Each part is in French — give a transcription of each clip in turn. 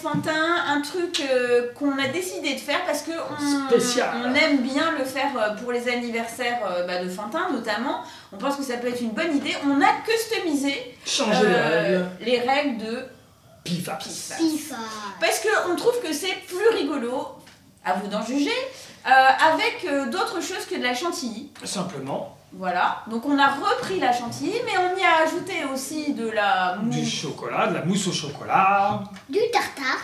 Fantin, un truc qu'on a décidé de faire parce que on aime bien le faire pour les anniversaires de Fantin notamment. On pense que ça peut être une bonne idée. On a customisé les règles de Pifas. Parce qu'on trouve que c'est plus rigolo, à vous d'en juger, avec d'autres choses que de la chantilly. Simplement. Voilà, donc on a repris la chantilly, mais on y a ajouté aussi de la mousse. Du chocolat, de la mousse au chocolat. Du tartare.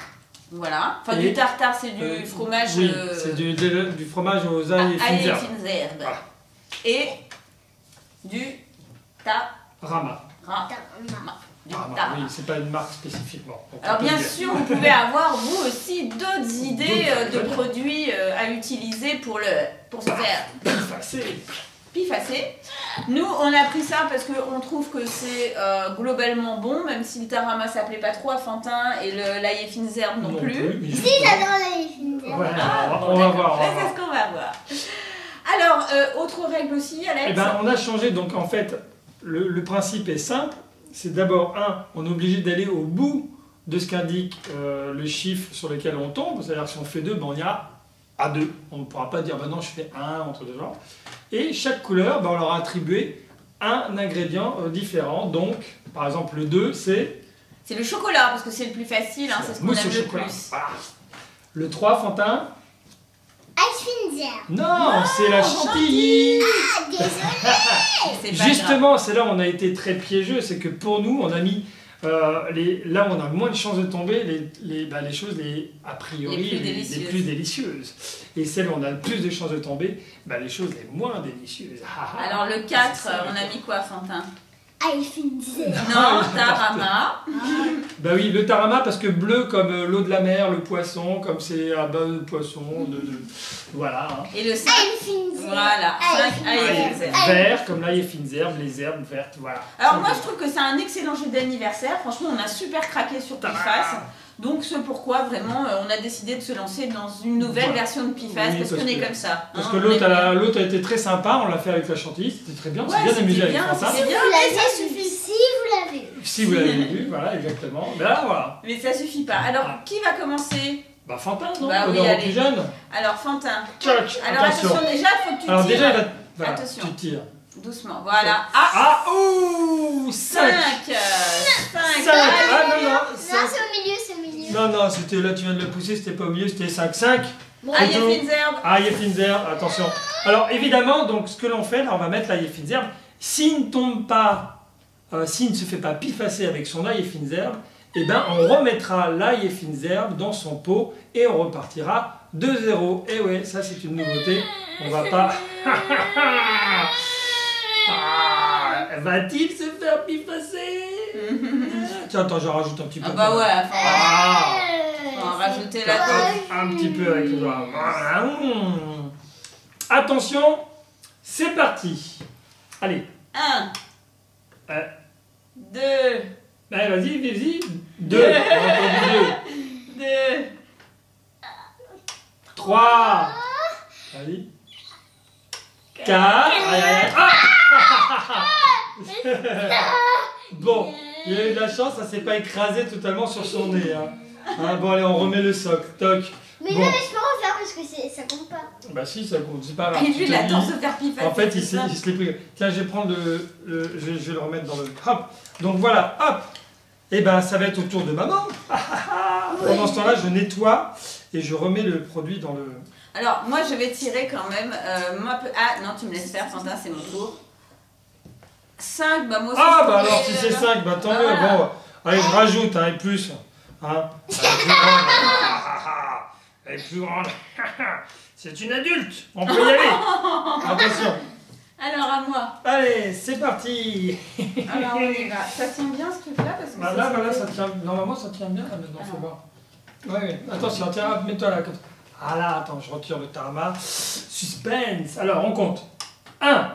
Voilà, enfin du tartare, c'est du fromage. Oui, c'est du fromage aux ail et fines herbes. Voilà. Et du Rama. Tarama. Oui, c'est pas une marque spécifiquement. Alors bien sûr, vous pouvez avoir vous aussi d'autres idées de produits à utiliser pour se faire pifasser. Nous, on a pris ça parce qu'on trouve que c'est globalement bon, même si le tarama s'appelait pas trop à Fantin et l'ail et fines herbes non plus. Si, j'adore l'ail et fines herbes. Ouais, on va voir. C'est ce qu'on va voir. Alors, autre règle aussi, Alex. Eh ben, on a changé, donc en fait, le principe est simple. C'est d'abord, on est obligé d'aller au bout de ce qu'indique le chiffre sur lequel on tombe. C'est-à-dire que si on fait 2, on y a à 2. On ne pourra pas dire, non, je fais 1 entre deux genres. Et chaque couleur, on leur a attribué un ingrédient différent. Donc, par exemple, le 2, c'est... C'est le chocolat, parce que c'est le plus facile, c'est ce qu'on aime le plus. Voilà. Le 3, Fantin. Ice fines herbes. Non, c'est la chantilly. Ah, désolé. Justement, c'est là où on a été très piégeux, c'est que pour nous, on a mis là où on a moins de chances de tomber, les choses a priori les plus délicieuses. Et celles où on a le plus de chances de tomber, les choses les moins délicieuses. Alors le 4, on a mis quoi, Fantin? Ice fines herbes. Non, tarama. Bah oui, le tarama, parce que bleu comme l'eau de la mer, le poisson, comme c'est à base de poisson, voilà. Et le 5, voilà, 5 ail et fines herbes. Vert, comme l'ail et fines herbes, les herbes vertes, voilà. Alors moi je trouve que c'est un excellent jeu d'anniversaire, franchement on a super craqué sur Pifas. Donc c'est pourquoi vraiment on a décidé de se lancer dans une nouvelle version de Pifas, parce qu'on est comme ça. Parce que l'autre a été très sympa, on l'a fait avec la chantilly, c'était très bien, c'est bien amusé avec ça. C'est bien, mais ça suffit. Si vous l'avez vu. Si vous l'avez vu, voilà, exactement. Mais là, voilà. Mais ça suffit pas. Alors, qui va commencer? Fantin, non? Oui, allez. Plus jeune. Alors, Fantin. Tchoc, alors, attention, déjà, faut que tu tires. Alors, déjà, voilà, attention. tu tires. Doucement, voilà. Ouh 5 Non, c'est au milieu. Non, c'était là, tu viens de le pousser, c'était pas au milieu, c'était 5. Ail et fines herbes. Ail et fines herbes, attention. Alors, évidemment, donc, ce que l'on fait, là, on va mettre l'ail et fines herbes. S'il ne tombe pas, s'il ne se fait pas pifasser avec son ail et fines herbes, eh ben, on remettra l'ail et fines herbes dans son pot et on repartira de 0. Et ouais, ça, c'est une nouveauté. On va pas... Va-t-il se faire pifasser? Tiens, attends, je rajoute un petit peu. On va rajouter la coque. Un petit peu avec le doigt. Attention, c'est parti. Allez. 1, 2. Allez, vas-y. 2. 2. 3. Allez. 4. Bon, il a eu de la chance, ça s'est pas écrasé totalement sur son nez. Bon, allez, on remet le socle. Toc. Mais non, mais je peux refaire parce que ça compte pas. Bah si, ça compte, c'est pas grave. Et lui, il attend se faire pifasser. En fait, il se l'est pris. Tiens, je vais prendre je vais le remettre dans le... Hop. Donc voilà, hop. Et ben, ça va être au tour de maman. Pendant ce temps-là, je nettoie et je remets le produit dans le... Alors, moi, je vais tirer quand même. Ah, non, tu me laisses faire, Fantin, c'est mon tour. 5, moi aussi. Alors, si c'est 5, tant mieux. Voilà. Bon, allez, je rajoute, et plus. Elle est plus grande. C'est une adulte. On peut y aller. Attention. Alors, à moi. Allez, c'est parti. Alors, on y va. Ça tient bien ce truc-là parce que là, ça tient. Normalement, ça tient bien là maintenant. Faut voir. Ouais. Attention, tiens, mets-toi là. Ah là, attends, je retire le tarama. Suspense. Alors, on compte. 1.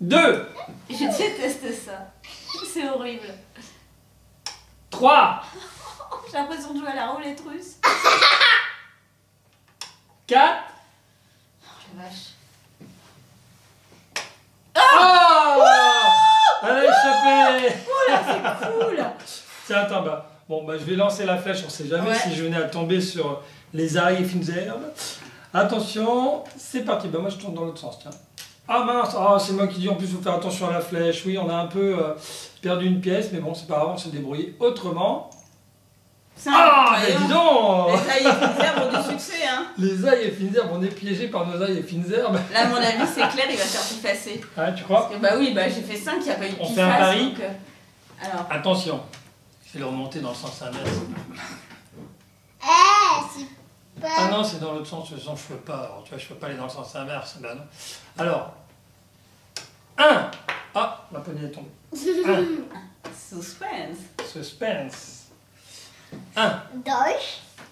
2. Je déteste ça. C'est horrible. 3. J'ai l'impression de jouer à la roulette russe. 4. Oh la vache. Oh, elle a échappé. Oh là, c'est cool. Tiens, attends, Bon, bah, je vais lancer la flèche, on ne sait jamais si je venais à tomber sur les araignées fines herbes. Attention, c'est parti. Bah, moi, je tourne dans l'autre sens, tiens. Ah mince, c'est moi qui dis, en plus, il faut faire attention à la flèche. Oui, on a un peu perdu une pièce, mais bon, c'est pas grave, on s'est débrouillé autrement. Mais dis donc. Les ailles et fines herbes ont du succès, hein. Les ailles et fines herbes, on est piégés par nos ailles et fines herbes. Là, à mon avis, c'est clair, il va faire effacer. Ah, tu crois? Parce que, bah oui, bah, j'ai fait 5, il n'y a pas eu de On fait un pari. Donc, alors. Attention, je vais le remonter dans le sens inverse. C'est pas... Ah non, c'est dans l'autre sens, de toute façon, je peux pas. Alors, tu vois, je peux pas aller dans le sens inverse. Ben non. Alors, 1. Ah, ma poignée est tombée. 1. Suspense. 1.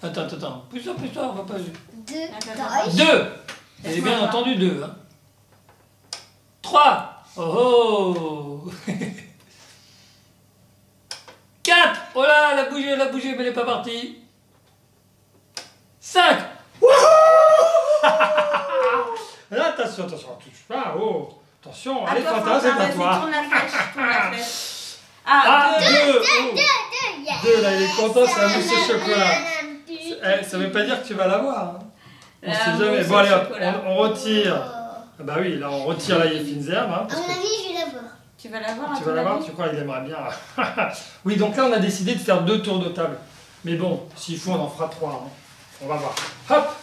Attends. Pousse-toi, on va pas... 2. Et bien entendu 2. Hein. 3. Oh 4. Oh là, elle a bougé, mais elle n'est pas partie. 5. Là, attention, touche pas. Oh, attention, allez, Quentin, c'est à toi. Tourne la flèche. Ah, 2. 2, Là, il est content, c'est un mousse au chocolat. Ça veut pas dire que tu vas l'avoir. Hein. On sait jamais. Bon, allez, hop, on retire. Ah bah oui, là, on retire l'ail et fines herbes. Hein, à mon avis, je vais l'avoir. Tu vas l'avoir? Tu vas l'avoir, tu crois? Il aimerait bien. Oui, donc là, on a décidé de faire 2 tours de table. Mais bon, s'il faut, on en fera 3. Hein. On va voir. Hop!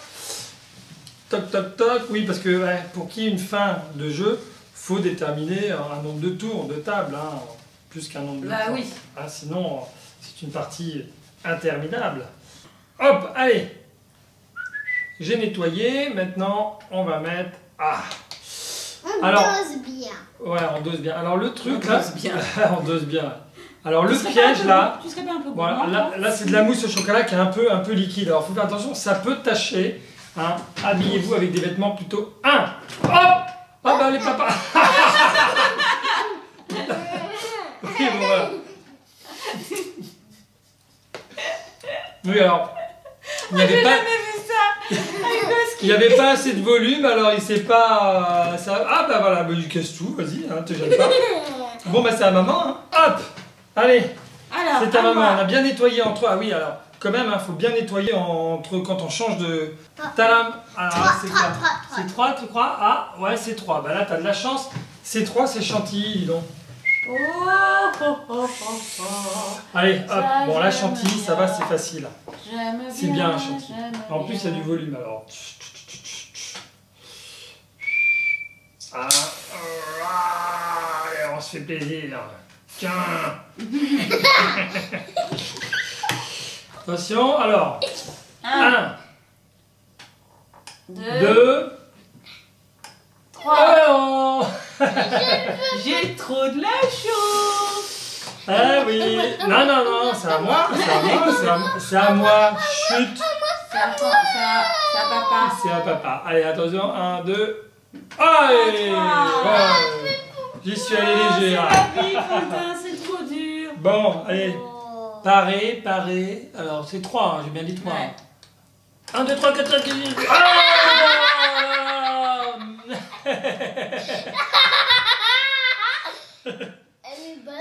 Toc. Oui, parce que pour qu'il y ait une fin de jeu, il faut déterminer un nombre de tours de table. Hein, plus qu'un nombre de tours. Oui. Hein, sinon, c'est une partie interminable. Hop, allez! J'ai nettoyé. Maintenant, on va mettre... On dose bien. Ouais, on dose bien. Alors, le truc, on là... dose bien. On dose bien. Alors, le piège, là... Tu serais pas un peu Voilà, là c'est de la mousse au chocolat qui est un peu liquide. Alors, il faut faire attention, ça peut tacher. Hein. Habillez-vous avec des vêtements plutôt... Hop! Ah bah, les papas. Oui, bon, voilà. Oui, alors... Il n'y avait pas... Il n'y avait pas assez de volume, alors il s'est pas... Ah bah voilà, bah, il casse tout, vas-y, hein, te gêne pas. Bon bah c'est à maman, hein. Hop. Allez, c'est ta maman, on a bien nettoyé entre... Ah oui, alors, quand même, il faut bien nettoyer entre quand on change de... Talam. Alors, c'est quoi? C'est 3, tu crois? Ah, ouais, c'est 3. Bah là, t'as de la chance. C'est 3, c'est chantilly, dis donc. Allez, hop, bon la chantilly, ça va, c'est facile. C'est bien la chantilly. En plus, il y a du volume, alors. On se fait plaisir. Tiens. Attention, alors. 1, 2, 3. J'ai trop de la chance. Ah oui. Non, c'est à moi. C'est à moi. Chut. C'est à papa. C'est à papa. Allez, attention. 1, 2. Allez. J'y suis allé léger. C'est la vie, Quentin, c'est trop dur. Bon, allez. Paré. Alors, c'est 3, hein, j'ai bien dit 3. Ouais. 1, 2, 3, 4, 5, 6, 7.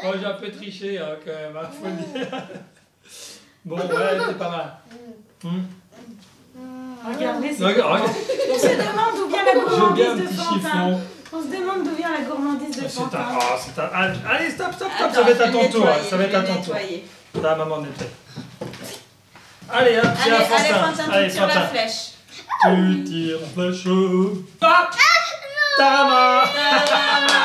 Oh, j'ai un peu triché hein, quand même, hein, faut le dire. Bon, ouais, c'est pas mal. Regardez, c'est Regarde. On se demande d'où vient la J'ai bien un gourmandise de petit Quentin. chiffon. On se demande d'où vient la gourmandise de Quentin. Allez, stop, Attends, ça va être à ton tour. nettoyer, Ça va être à ton tour. nettoyer. Là, maman nettoie. Allez, hop, c'est à Allez, Quentin. Quentin, tu tires la flèche. Tu tires la flèche. Hop! Tarama! Tarama.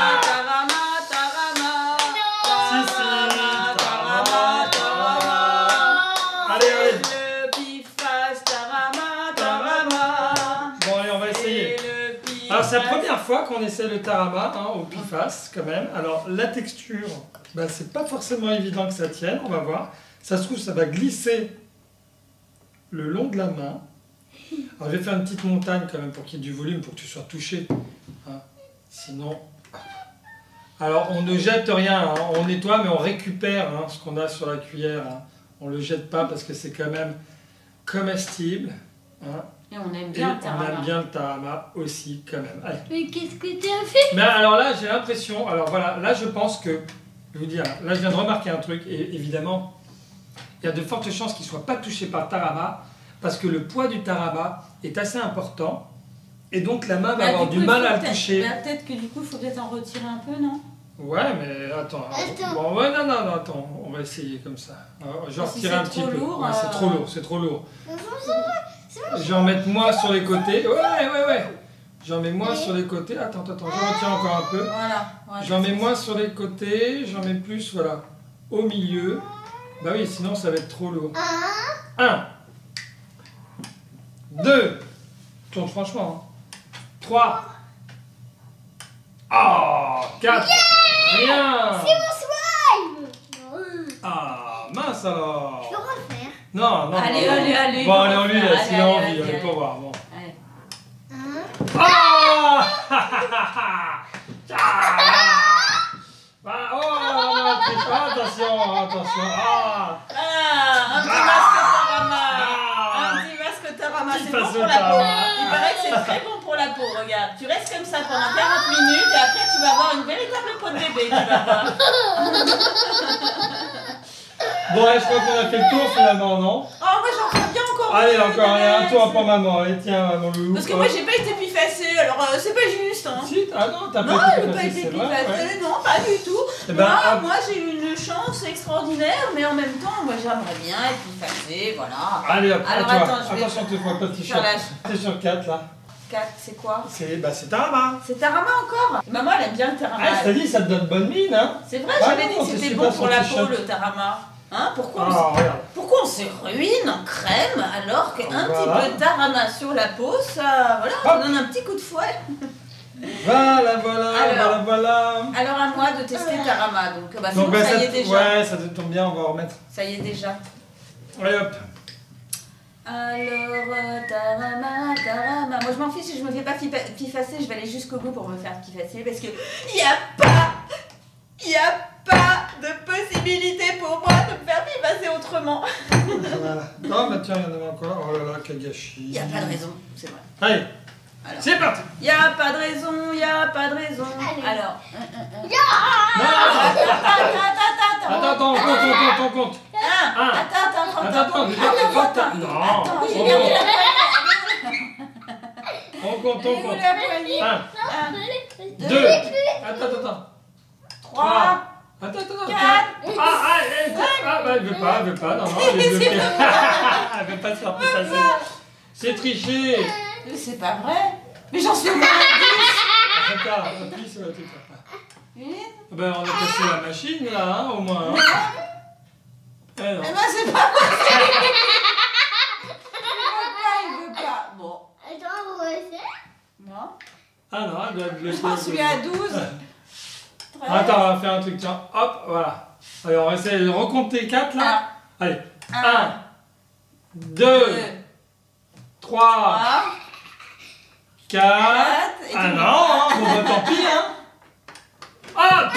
Allez. Le pifas, tarama. Bon, allez, on va essayer. Alors, c'est la première fois qu'on essaie le tarama hein, au pifas, quand même. Alors, la texture, bah, c'est pas forcément évident que ça tienne, on va voir. Ça se trouve, ça va glisser le long de la main. Alors, je vais faire une petite montagne, quand même, pour qu'il y ait du volume, pour que tu sois touché. Hein. Sinon... Alors, on ne jette rien, hein. On nettoie, mais on récupère hein, ce qu'on a sur la cuillère. Hein. On ne le jette pas parce que c'est quand même comestible. Hein. Et on aime bien le tarama. On aime bien le tarama aussi, quand même. Allez. Mais qu'est-ce que tu as fait? Mais alors là, j'ai l'impression... Alors voilà, là, je pense que... Je vais vous dire, là, je viens de remarquer un truc. Et évidemment, il y a de fortes chances qu'il ne soit pas touché par le tarama, parce que le poids du tarama est assez important, et donc la main va avoir du mal à le toucher. Peut-être que du coup, il faut peut-être en retirer un peu, non? Ouais, mais attends. Bon, ouais, non, attends, on va essayer comme ça. Je vais retirer un petit peu. Lourd, ouais, c'est trop lourd. Je vais en mettre moins sur les côtés. Ouais. J'en mets moins sur les côtés. Attends, je retire encore un peu. Voilà. J'en mets moins sur les côtés, j'en mets plus, voilà, au milieu. Bah oui, sinon ça va être trop lourd. 1, 2, tourne franchement. 3, 4, rien. C'est mon slime. Ah, mince alors. Je peux refaire. Non. Allez. Bon, allez, on lui laisse, il a envie, allez, pour voir. Bon. Allez. Ah attention. Un petit masque Tarama, c'est bon pour la peau. Il paraît que c'est très bon pour la peau, regarde. Tu restes comme ça pendant 40 minutes et après tu vas avoir une véritable peau de bébé, tu vas voir. Bon, je crois qu'on a fait le tour finalement, non? Oh, moi j'en fais bien encore. Allez, encore, un tour pour maman. Allez, tiens, mon loulou. Parce que moi j'ai pas été pifassée, alors c'est pas juste. Hein. Si, non, t'as pas pas été pifassée, non, pas du tout. Moi j'ai eu une chance extraordinaire, mais en même temps, moi j'aimerais bien être pifassée, voilà. Allez, hop, alors, toi. Attends, attention, tu vois pas de t-shirt. T'es sur 4 là. 4, c'est quoi? C'est Tarama. C'est Tarama encore? Maman elle aime bien le Tarama. Ah, ça dit, ça te donne bonne mine, hein? C'est vrai, j'avais dit que c'était bon pour la peau le Tarama. Hein, pourquoi on se ruine en crème alors qu'un petit peu de Tarama sur la peau, ça donne un petit coup de fouet. Voilà. Alors à moi de tester Tarama, donc ça y est déjà. Ouais, ça tombe bien, on va remettre. Ça y est déjà. Allez hop. Alors Tarama. Moi je m'en fiche si je me fais pas pifasser, je vais aller jusqu'au bout pour me faire pifasser parce que y a pas de possibilité pour moi de me faire pifasser autrement. Voilà. Non, mais tiens, il y en a encore. Oh là là, quel gâchis. Il n'y a pas de raison, c'est vrai. Allez, c'est parti. Il n'y a pas de raison. Alors. Attends, on compte. Attends. Non. J'ai perdu la On compte. 1, 2. Attends. 3. Attends. 4. Elle veut pas, non, elle est bloquée. Elle veut pas se faire passer. C'est triché. C'est pas vrai. Mais j'en suis au moins à 10. Appuie sur le truc. Ben, on a cassé la machine là, hein, au moins. Hein. Non. Eh ben, c'est pas possible. Il veut pas. Bon. Attends, on va essayer. Non. Ah non, elle doit être bloquée. J'en suis à 12. 13. Attends, on va faire un truc, tiens. Hop, voilà. Allez, on va essayer de recompter 4 là. Allez. 1, 2, 3, 4. Ah non, bon bah tant pis, hein. Hop.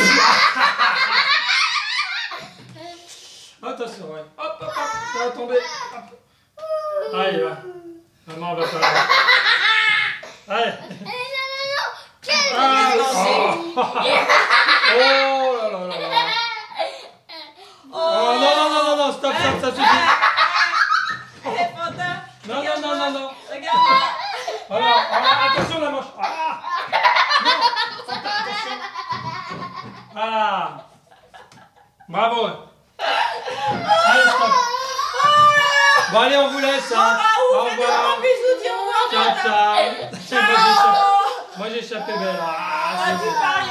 Attention, ouais. Hop, ça va tomber. Hop. Allez, va. Maman, on va pas. Allez. Oh non, stop, ça suffit. Non. Regarde-moi. Alors, attention la manche. Voilà. Bravo. Allez, stop. Bon, allez, on vous laisse. Hein. Au revoir. Ciao. Moi, j'ai échappé belle. Tu parles,